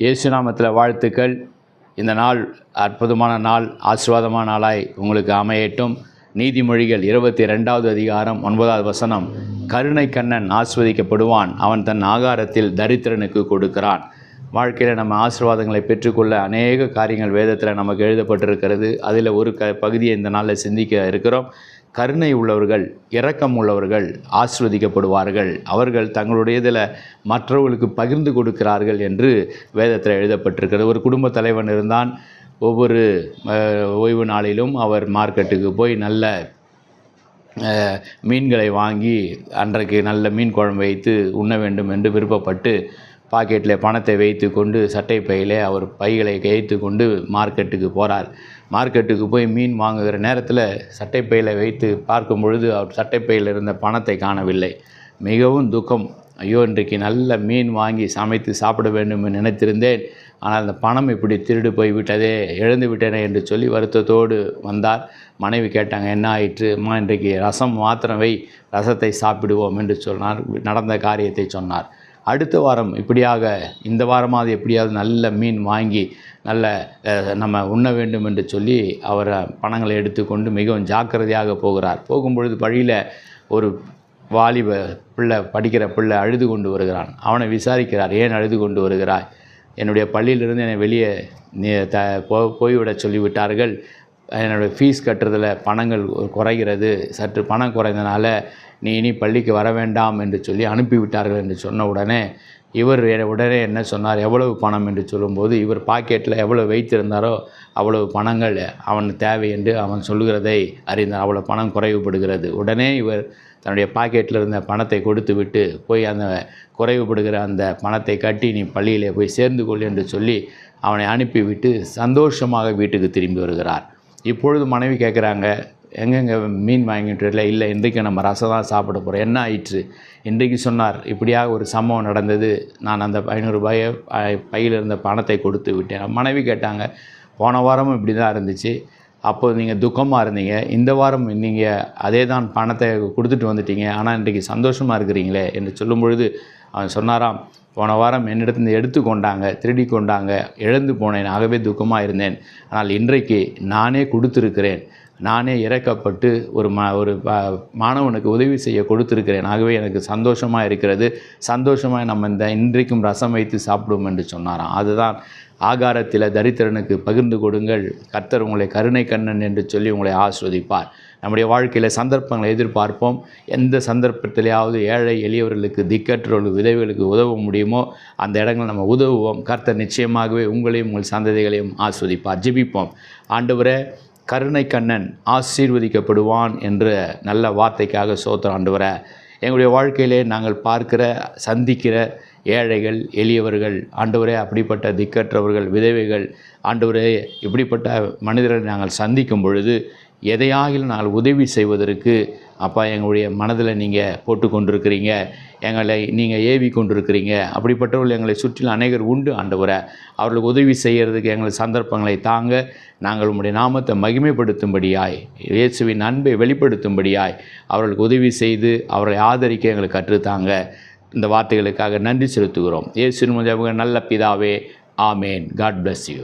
இயேசு நாமத்தில் வாழ்த்துக்கள். இந்த நாள் அற்புதமான நாள், ஆசீர்வாதமான நாளாய் உங்களுக்கு அமையட்டும். நீதிமொழிகள் 22வது அதிகாரம் 9வது வசனம், கருணை கண்ணன் ஆஸ்வதிக்கப்படுவான், அவன் தன் ஆகாரத்தில் தரித்திரனுக்கு கொடுக்கிறான். வாழ்க்கையில் நம்ம ஆசீர்வாதங்களை பெற்றுக்கொள்ள அநேக காரியங்கள் வேதத்தில் நமக்கு எழுதப்பட்டிருக்கிறது. அதில் ஒரு பகுதியை இந்த நாளில் சிந்திக்க இருக்கிறோம். கருணை உள்ளவர்கள், இரக்கம் உள்ளவர்கள் ஆசீர்வதிக்கப்படுவார்கள், அவர்கள் தங்களுடைய இதில் மற்றவர்களுக்கு பகிர்ந்து கொடுக்கிறார்கள் என்று வேதத்தில் எழுதப்பட்டிருக்கிறது. ஒரு குடும்ப தலைவன் இருந்தான். ஒவ்வொரு ஓய்வு நாளிலும் அவர் மார்க்கெட்டுக்கு போய் நல்ல மீன்களை வாங்கி அன்றைக்கு நல்ல மீன் குழம்பு வைத்து உண்ண வேண்டும் என்று விருப்பப்பட்டு பாக்கெட்டில் பணத்தை வைத்து கொண்டு சட்டை பையிலே அவர் பைகளை கைத்து கொண்டு மார்க்கெட்டுக்கு போகிறார். மார்க்கெட்டுக்கு போய் மீன் வாங்குகிற நேரத்தில் சட்டை பையில் வைத்து பார்க்கும் பொழுது அவர் சட்டை பையில் இருந்த பணத்தை காணவில்லை. மிகவும் துக்கம். ஐயோ, இன்றைக்கு நல்ல மீன் வாங்கி சமைத்து சாப்பிட வேண்டும் என்று நினைத்திருந்தேன், ஆனால் அந்த பணம் இப்படி திருடு போய் விட்டதே, இழந்து விட்டேனே என்று சொல்லி வருத்தத்தோடு வந்தார். மனைவி கேட்டாங்க, என்ன ஆயிற்று? அம்மா, இன்றைக்கு ரசம் மாத்திரம் வை, ரசத்தை சாப்பிடுவோம் என்று சொன்னார். நடந்த காரியத்தை சொன்னார். அடுத்த வாரம் இப்படியாக, இந்த வாரமாவது எப்படியாவது நல்ல மீன் வாங்கி நல்ல நம்ம உண்ண வேண்டும் என்று சொல்லி அவர் பணங்களை எடுத்துக்கொண்டு மிகவும் ஜாக்கிரதையாக போகிறார். போகும்பொழுது வழியில் ஒரு வாலிப பிள்ளை, படிக்கிற பிள்ளை அழுது கொண்டு வருகிறான். அவனை விசாரிக்கிறார், ஏன் அழுது கொண்டு வருகிறாய்? என்னுடைய பள்ளியிலிருந்து என்னை வெளியே போய்விட சொல்லிவிட்டார்கள், என்னுடைய ஃபீஸ் கட்டுறதில் பணங்கள் குறைகிறது, சற்று பணம் குறைந்தனால நீ இனி பள்ளிக்கு வர வேண்டாம் என்று சொல்லி அனுப்பிவிட்டார்கள் என்று சொன்ன உடனே இவர் உடனே என்ன சொன்னார்? எவ்வளவு பணம் என்று சொல்லும்போது இவர் பாக்கெட்டில் எவ்வளவு வைத்திருந்தாரோ அவ்வளவு பணங்கள் அவன் தேவை என்று அவன் சொல்கிறதை அறிந்தார். அவ்வளோ பணம் குறைவுபடுகிறது. உடனே இவர் தன்னுடைய பாக்கெட்டில் இருந்த பணத்தை கொடுத்து விட்டு போய் அந்த குறைவுபடுகிற அந்த பணத்தை கட்டி நீ பள்ளியிலே போய் சேர்ந்து கொள் என்று சொல்லி அவனை அனுப்பிவிட்டு சந்தோஷமாக வீட்டுக்கு திரும்பி வருகிறார். இப்பொழுது மனைவி கேட்குறாங்க, எங்கெங்கே மீன் வாங்கிட்டு இல்லை, இன்றைக்கு நம்ம ரசம் தான் சாப்பிட போகிறோம். என்ன ஆயிற்று? இன்றைக்கு சொன்னார், இப்படியாக ஒரு சம்பவம் நடந்தது, நான் அந்த 500 ரூபாயை பையில் இருந்த பணத்தை கொடுத்து விட்டேன். மனைவி கேட்டாங்க, போன வாரமும் இப்படி தான் இருந்துச்சு, அப்போது நீங்கள் துக்கமாக இருந்தீங்க, இந்த வாரம் நீங்கள் அதே தான் பணத்தை கொடுத்துட்டு வந்துட்டீங்க, ஆனால் இன்றைக்கு சந்தோஷமாக இருக்கிறீங்களே என்று சொல்லும் பொழுது அவன் சொன்னாராம், போன வாரம் என்னிடத்தில் எடுத்து கொண்டாங்க, திருடி கொண்டாங்க, இழந்து போனேன், ஆகவே துக்கமாக இருந்தேன். ஆனால் இன்றைக்கு நானே கொடுத்துருக்கிறேன், நானே இறக்கப்பட்டு ஒரு மாணவனுக்கு உதவி செய்ய கொடுத்துருக்கிறேன், ஆகவே எனக்கு சந்தோஷமாக இருக்கிறது, சந்தோஷமாக நம்ம இன்றைக்கும் ரசம் வைத்து சாப்பிடுவோம் என்று சொன்னாராம். அதுதான் ஆகாரத்தில் தரித்திரனுக்கு பகிர்ந்து கொடுங்கள், கர்த்தர் உங்களை கருணை கண்ணன் என்று சொல்லி உங்களை ஆஸ்வதிப்பார். நம்முடைய வாழ்க்கையில் சந்தர்ப்பங்களை எதிர்பார்ப்போம். எந்த சந்தர்ப்பத்திலேயாவது ஏழை எளியவர்களுக்கு, திக்கற்றவர்களுக்கு, விதவைகளுக்கு உதவ முடியுமோ அந்த இடங்கள் நம்ம உதவுவோம். கர்த்தர் நிச்சயமாகவே உங்களையும் உங்கள் சந்ததிகளையும் ஆஸ்வதிப்பார். ஜெபிப்போம். ஆண்டவரே, கருணை கண்ணன் ஆசீர்வதிக்கப்படுவான் என்ற நல்ல வார்த்தைக்காக ஸ்தோத்திரம். ஆண்டவரே, எங்களுடைய வாழ்க்கையிலே நாங்கள் பார்க்கிற, சந்திக்கிற ஏழைகள், எளியவர்கள், ஆண்டவரே, அப்படிப்பட்ட திக்கற்றவர்கள், விதவைகள், ஆண்டவரே, இப்படிப்பட்ட மனிதர்களை நாங்கள் சந்திக்கும் பொழுது எதையாகிலும் நாங்கள் உதவி செய்வதற்கு அப்பா எங்களுடைய மனதில் நீங்கள் போட்டு கொண்டிருக்கிறீங்க, எங்களை நீங்கள் ஏவி கொண்டிருக்கிறீங்க. அப்படிப்பட்டவர்கள் எங்களை சுற்றிலும் அநேகர் உண்டு. ஆண்டவரை, அவர்களுக்கு உதவி செய்கிறதுக்கு எங்கள் சந்தர்ப்பங்களை தாங்க. நாங்கள் உம்முடைய நாமத்தை மகிமைப்படுத்தும்படியாய், இயேசுவின் அன்பை வெளிப்படுத்தும்படியாய் அவர்களுக்கு உதவி செய்து அவர்களை ஆதரிக்க எங்களுக்கு கற்றுத்தாங்க. இந்த வார்த்தைகளுக்காக நன்றி செலுத்துகிறோம். இயேசுவின் மூலமாக நல்ல பிதாவே, ஆமேன். God bless you.